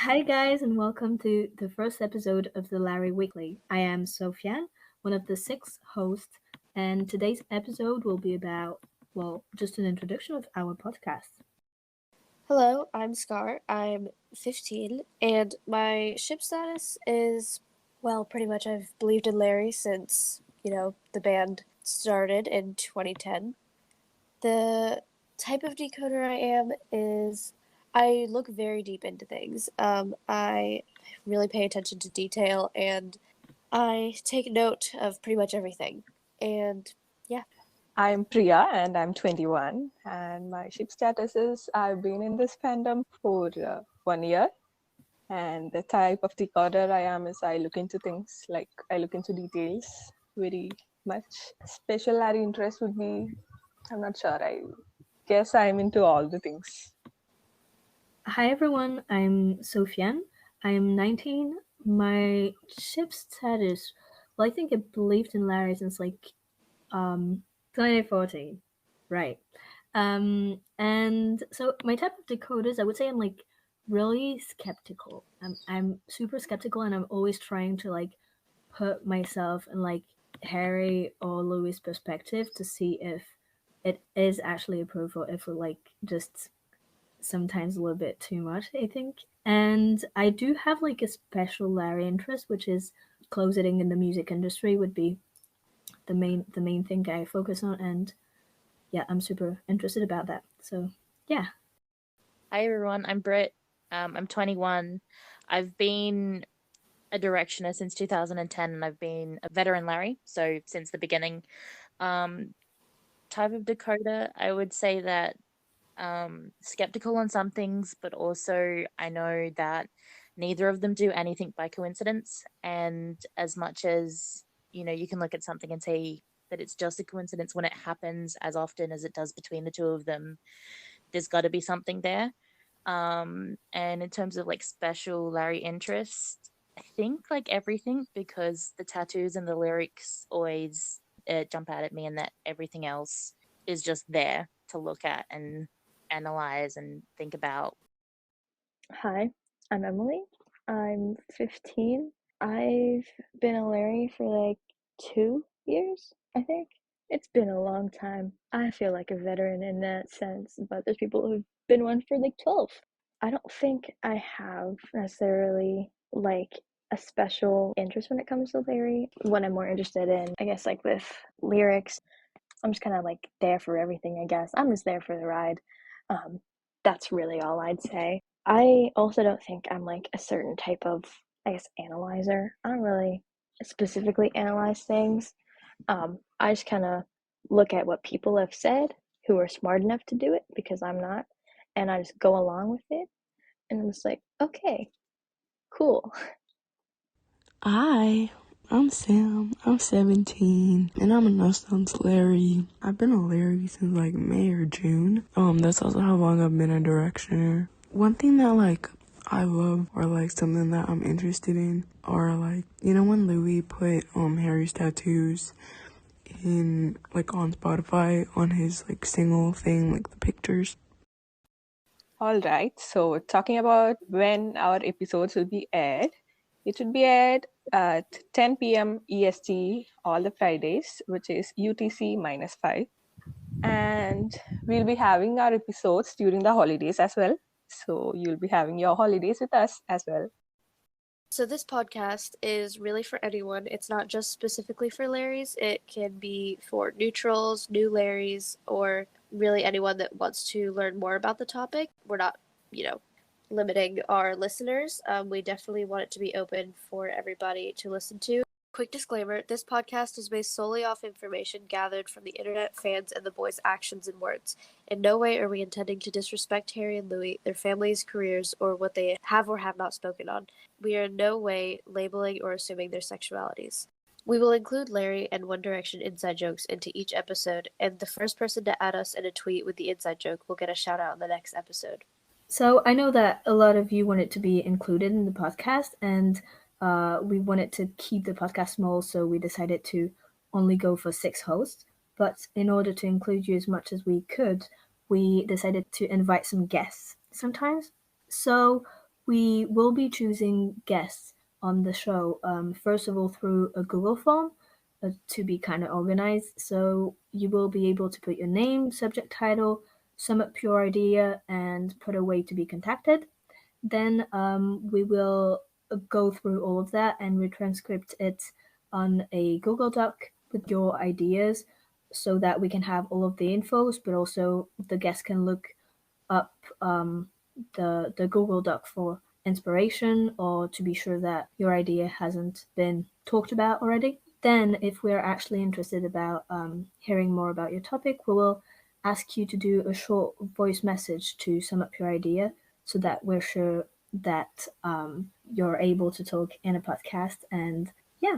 Hi, guys, and welcome to the first episode of the Larry Weekly. I am Sofiane, one of the six hosts, and today's episode will be about, well, just an introduction of our podcast. Hello, I'm Scar. I'm 15, and my ship status is, well, pretty much I've believed in Larry since, the band started in 2010. The type of decoder I am is I look very deep into things. I really pay attention to detail, and I take note of pretty much everything. And yeah. I'm Priya and I'm 21. And my ship status is I've been in this fandom for 1 year. And the type of decoder I am is I look into things, like I look into details very much. Special area interest would be, I'm not sure. I guess I'm into all the things. Hi, everyone, I'm Sofiane. I am 19. My ship status, well, I think I believed in Larry since 2014. Right. And so my type of decoders, I would say I'm really skeptical. I'm super skeptical, and I'm always trying to put myself in Harry or Louis' perspective to see if it is actually approved or if we're just sometimes a little bit too much, I think. And I do have a special Larry interest, which is closeting in the music industry would be the main thing I focus on, and yeah, I'm super interested about that. So yeah. Hi everyone, I'm Britt. I'm 21. I've been a directioner since 2010 and I've been a veteran Larry, so since the beginning. Type of decoder, I would say that skeptical on some things, but also I know that neither of them do anything by coincidence. And as much as, you can look at something and say that it's just a coincidence when it happens as often as it does between the two of them, there's got to be something there. And in terms of special Larry interest, I think everything, because the tattoos and the lyrics always jump out at me, and that everything else is just there to look at and analyze and think about. Hi, I'm Emily. I'm 15. I've been a Larry for 2 years, I think. It's been a long time. I feel like a veteran in that sense, but there's people who've been one for 12. I don't think I have necessarily a special interest when it comes to Larry. What I'm more interested in, I guess, with lyrics, I'm just kind of there for everything, I guess. I'm just there for the ride. That's really all I'd say. I also don't think I'm a certain type of, I guess, analyzer. I don't really specifically analyze things. I just kind of look at what people have said who are smart enough to do it, because I'm not, and I just go along with it. And I'm just okay, cool. Hi, I'm Sam. I'm 17, and I'm a Nostal's Larry. I've been a Larry since May or June. That's also how long I've been a directioner. One thing that I love, or something that I'm interested in, are when Louis put Harry's tattoos in on Spotify on his single thing, the pictures. All right. So, talking about when our episodes will be aired, it should be aired at 10 p.m. EST all the Fridays, which is UTC -5. And we'll be having our episodes during the holidays as well. So you'll be having your holidays with us as well. So this podcast is really for anyone. It's not just specifically for Larrys. It can be for neutrals, new Larrys, or really anyone that wants to learn more about the topic. We're not, limiting our listeners. We definitely want it to be open for everybody to listen to. Quick disclaimer, this podcast is based solely off information gathered from the internet, fans, and the boys' actions and words. In no way are we intending to disrespect Harry and Louis, their families, careers, or what they have or have not spoken on. We are in no way labeling or assuming their sexualities. We will include Larry and One Direction inside jokes into each episode, and the first person to add us in a tweet with the inside joke will get a shout out in the next episode. So I know that a lot of you want it to be included in the podcast, and we wanted to keep the podcast small, so we decided to only go for 6 hosts. But in order to include you as much as we could, we decided to invite some guests sometimes. So We will be choosing guests on the show, first of all, through a Google form to be kind of organized. So you will be able to put your name, subject title, sum up your idea, and put a way to be contacted. Then we will go through all of that and retranscript it on a Google Doc with your ideas so that we can have all of the infos, but also the guests can look up the Google Doc for inspiration or to be sure that your idea hasn't been talked about already. Then, if we're actually interested about hearing more about your topic, we will ask you to do a short voice message to sum up your idea so that we're sure that you're able to talk in a podcast. And yeah.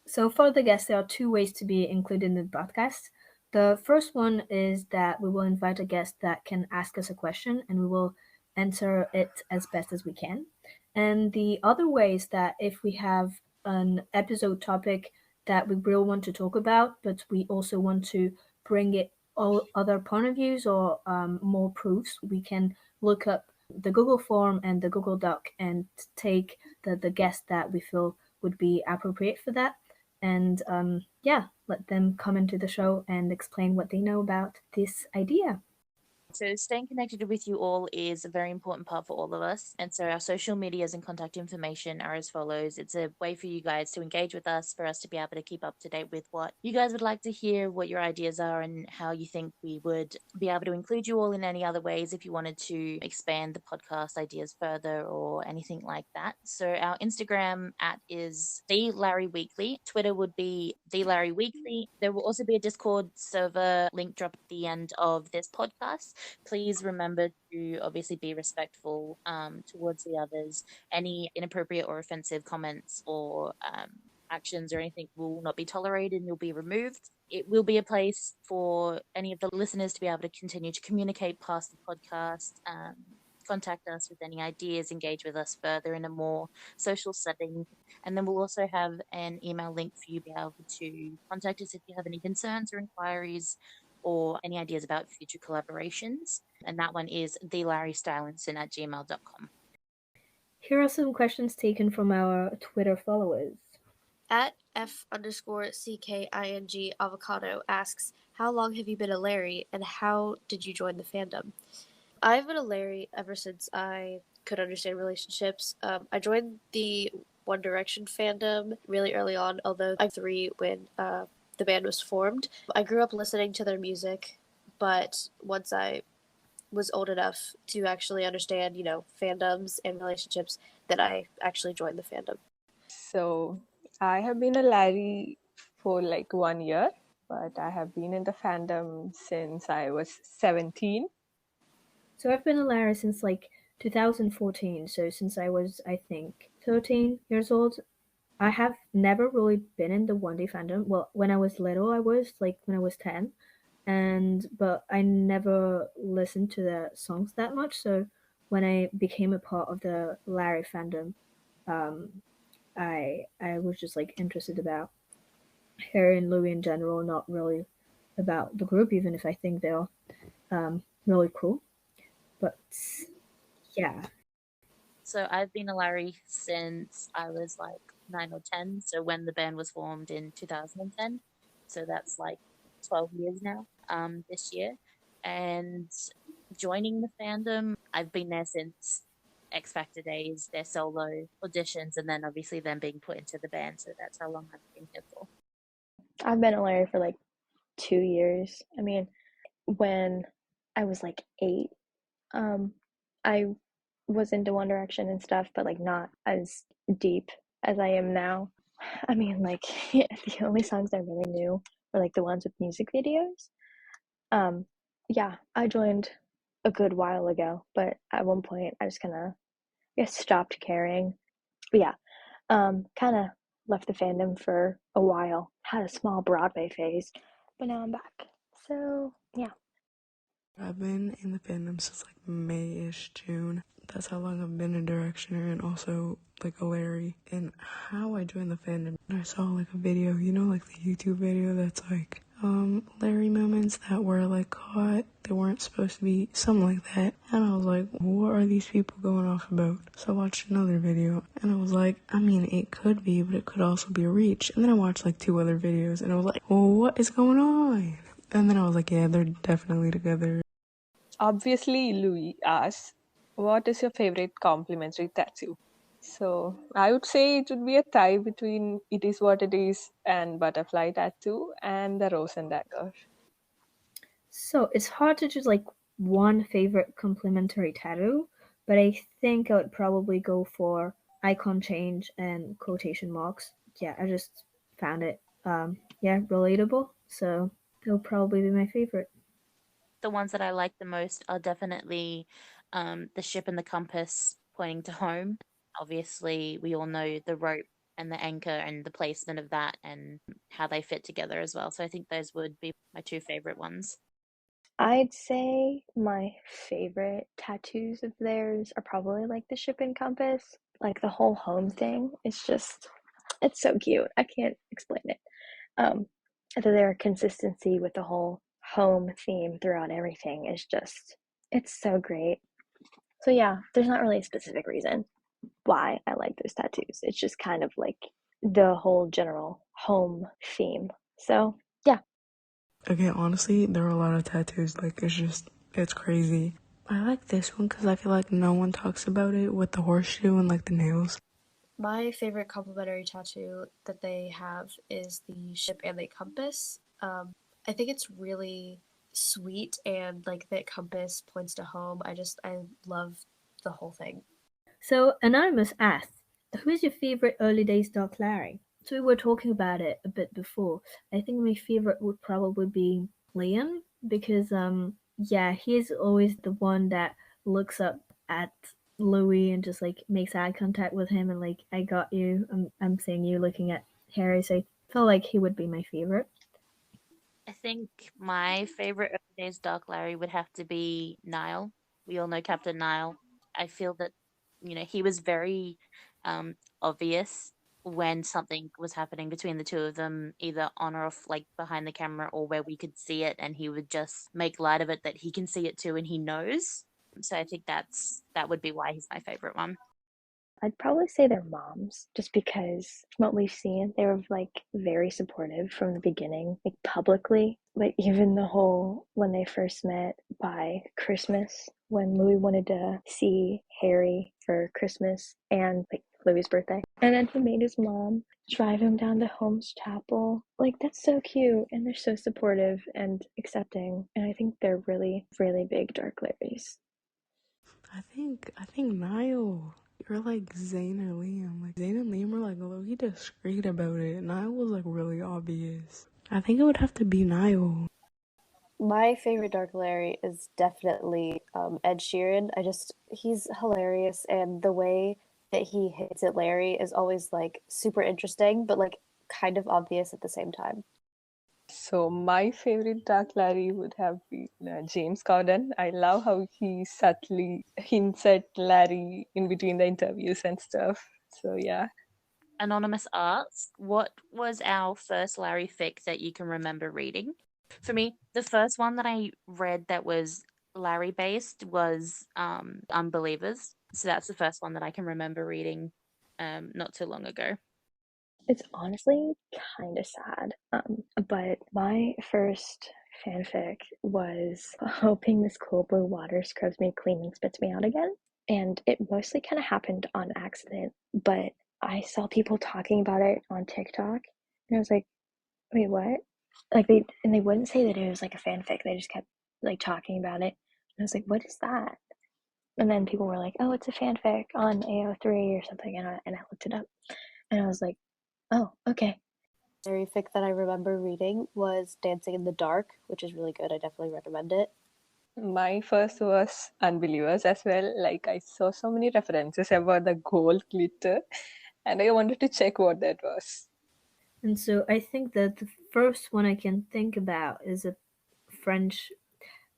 So for the guests, there are two ways to be included in the podcast. The first one is that we will invite a guest that can ask us a question and we will answer it as best as we can. And the other way is that if we have an episode topic that we really want to talk about, but we also want to bring it all other point of views or more proofs, we can look up the Google form and the Google Doc and take the guest that we feel would be appropriate for that and let them come into the show and explain what they know about this idea. So staying connected with you all is a very important part for all of us. And so our social medias and contact information are as follows. It's a way for you guys to engage with us, for us to be able to keep up to date with what you guys would like to hear, what your ideas are, and how you think we would be able to include you all in any other ways if you wanted to expand the podcast ideas further or anything like that. So our Instagram is The Larry Weekly. Twitter would be The Larry Weekly. There will also be a Discord server link dropped at the end of this podcast. Please remember to obviously be respectful towards the others. Any inappropriate or offensive comments or actions or anything will not be tolerated and you'll be removed. It will be a place for any of the listeners to be able to continue to communicate past the podcast, contact us with any ideas, engage with us further in a more social setting. And then we'll also have an email link for you to be able to contact us if you have any concerns or inquiries or any ideas about future collaborations. And that one is thelarrystylinson@gmail.com. Here are some questions taken from our Twitter followers. At F_CKING Avocado asks, how long have you been a Larry and how did you join the fandom? I've been a Larry ever since I could understand relationships. I joined the One Direction fandom really early on, although I'm 3 when the band was formed. I grew up listening to their music, but once I was old enough to actually understand, fandoms and relationships, that I actually joined the fandom. So I have been a Larry for like 1 year, but I have been in the fandom since I was 17. So I've been a Larry since like 2014, so since I was, I think, 13 years old. I have never really been in the 1D fandom. Well, when I was little, I was like when I was 10, but I never listened to the songs that much. So when I became a part of the Larry fandom, I was just like interested about Harry and Louis in general, not really about the group, even if I think they're really cool. But yeah. So I've been a Larry since I was like 9 or 10. So when the band was formed in 2010. So that's like 12 years now this year. And joining the fandom, I've been there since X Factor days, their solo auditions, and then obviously them being put into the band. So that's how long I've been here for. I've been a Larry for like 2 years. I mean, when I was like 8, I was into One Direction and stuff, but like not as deep as I am now. I mean, like the only songs I really knew were like the ones with music videos. Yeah, I joined a good while ago, but at one point I just kind of stopped caring. But yeah, kind of left the fandom for a while. Had a small Broadway phase, but now I'm back. So yeah. I've been in the fandom since like May-ish, June. That's how long I've been a Directioner and also like a Larry. And how I joined the fandom, I saw like a video, like the YouTube video that's like, Larry moments that were like caught. They weren't supposed to be, something like that. And I was like, what are these people going off about? So I watched another video and I was like, I mean, it could be, but it could also be a reach. And then I watched like 2 other videos and I was like, well, what is going on? And then I was like, yeah, they're definitely together. Obviously, Louis asks, what is your favorite complimentary tattoo? So I would say it would be a tie between It Is What It Is and Butterfly Tattoo and the Rose and Dagger. So it's hard to choose like one favorite complimentary tattoo, but I think I would probably go for icon change and quotation marks. Yeah, I just found it relatable. So they'll probably be my favorite. The ones that I like the most are definitely the ship and the compass pointing to home. Obviously, we all know the rope and the anchor and the placement of that and how they fit together as well. So I think those would be my 2 favorite ones. I'd say my favorite tattoos of theirs are probably like the ship and compass. Like the whole home thing is just, it's so cute. I can't explain it. Their consistency with the whole home theme throughout everything is just, it's so great. So yeah, there's not really a specific reason why I like those tattoos. It's just kind of like the whole general home theme. So yeah. Okay, honestly, there are a lot of tattoos. Like, it's crazy. I like this one because I feel like no one talks about it with the horseshoe and like the nails. My favorite complimentary tattoo that they have is the ship and the compass. I think it's really sweet, and like the compass points to home. I love the whole thing. So Anonymous asked, who is your favorite early days Dark Larry? So we were talking about it a bit before. I think my favorite would probably be Liam because he's always the one that looks up at Louis and just like makes eye contact with him and like I got you. I'm seeing you looking at Harry, so I felt like he would be my favorite. I think my favorite early days Dark Larry would have to be Niall. We all know Captain Niall. I feel that, he was very obvious when something was happening between the two of them, either on or off, like behind the camera, or where we could see it, and he would just make light of it that he can see it too and he knows. So I think that would be why he's my favorite one. I'd probably say their moms, just because from what we've seen, they were like very supportive from the beginning, like publicly. Like even the whole when they first met by Christmas, when Louis wanted to see Harry for Christmas and like Louis's birthday. And then he made his mom drive him down to Holmes Chapel. Like that's so cute, and they're so supportive and accepting. And I think they're really, really big Dark Larrys. I think Niall. You're like Zayn or Liam. Like Zayn and Liam were like low-key discreet about it. Niall was like really obvious. I think it would have to be Niall. My favorite Dark Larry is definitely Ed Sheeran. He's hilarious, and the way that he hits at Larry is always like super interesting, but like kind of obvious at the same time. So my favorite Dark Larry would have been James Corden. I love how he subtly hints at Larry in between the interviews and stuff. So yeah. Anonymous asks, what was our first Larry fic that you can remember reading? For me, the first one that I read that was Larry based was Unbelievers. So that's the first one that I can remember reading not too long ago. It's honestly kind of sad. But my first fanfic was hoping this cool blue water scrubs me clean and spits me out again. And it mostly kind of happened on accident, but I saw people talking about it on TikTok, and I was like, wait, what? Like they wouldn't say that it was like a fanfic. They just kept like talking about it. And I was like, what is that? And then people were like, oh, it's a fanfic on AO3 or something. And I looked it up, and I was like, oh, okay. Larry fic that I remember reading was Dancing in the Dark, which is really good. I definitely recommend it. My first was Unbelievers as well. Like I saw so many references about the gold glitter and I wanted to check what that was. And so I think that the first one I can think about is a French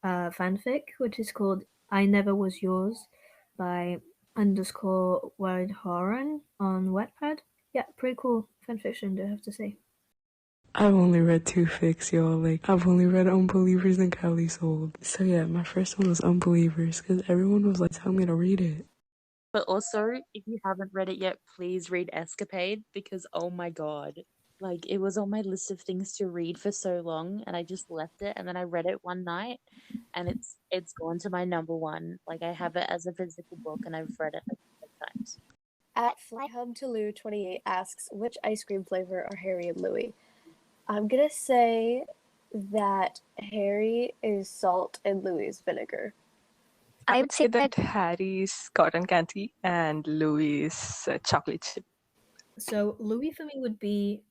fanfic, which is called I Never Was Yours by underscore Wild Horan on Wattpad. Yeah, pretty cool fanfiction, do I have to say. I've only read 2 fics, y'all. Like, I've only read Unbelievers and Cali Sold. So yeah, my first one was Unbelievers, because everyone was like telling me to read it. But also, if you haven't read it yet, please read Escapade, because oh my god. Like, it was on my list of things to read for so long, and I just left it, and then I read it one night, and it's gone to my number one. Like, I have it as a physical book, and I've read it like 10 times. At FlyHubTolu28 asks, which ice cream flavor are Harry and Louis? I'm gonna say that Harry is salt and Louis is vinegar. I would say that Harry's cotton candy and Louis chocolate chip. So Louis for me would be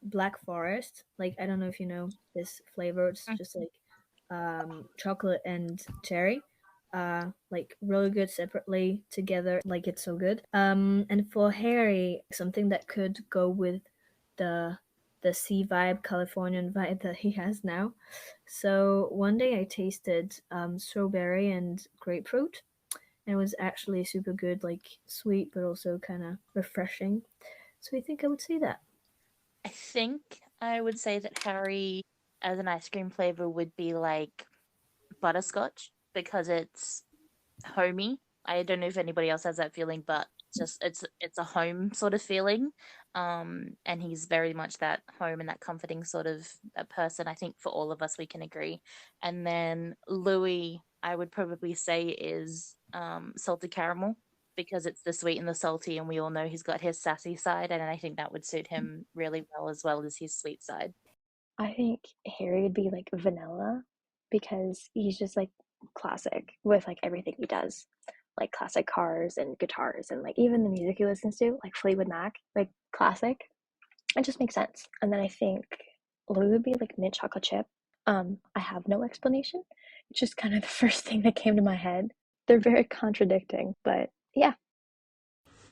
Black Forest. Like, I don't know if you know this flavor. It's just like chocolate and cherry. Like really good separately, together like it's so good. And for Harry, something that could go with the sea vibe, Californian vibe that he has now. So one day I tasted strawberry and grapefruit. And it was actually super good, like sweet but also kind of refreshing. So I think I would say that. I think I would say that Harry, as an ice cream flavor, would be like butterscotch, because it's homey. I don't know if anybody else has that feeling, but just it's a home sort of feeling. And he's very much that home and that comforting sort of a person. I think for all of us we can agree. And then Louis, I would probably say is salted caramel, because it's the sweet and the salty, and we all know he's got his sassy side, and I think that would suit him really well as his sweet side. I think Harry would be like vanilla because he's just like classic with like everything he does, like classic cars and guitars and like even the music he listens to, like Fleetwood Mac, like classic. It just makes sense. And then I think Louis would be like mint chocolate chip. I have no explanation. It's just kind of the first thing that came to my head. They're very contradicting, but yeah.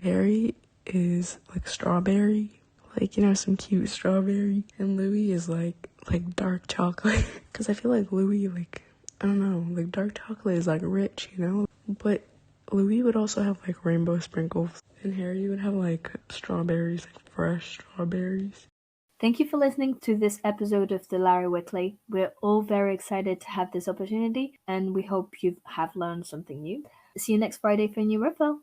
Harry is like strawberry, like, you know, some cute strawberry, and Louis is like dark chocolate. Because I feel like Louis, like, I don't know, like dark chocolate is like rich, you know, but Louis would also have like rainbow sprinkles, and Harry would have like strawberries, like fresh strawberries. Thank you for listening to this episode of the Larry Weekly. We're all very excited to have this opportunity, and we hope you have learned something new. See you next Friday for a new refill.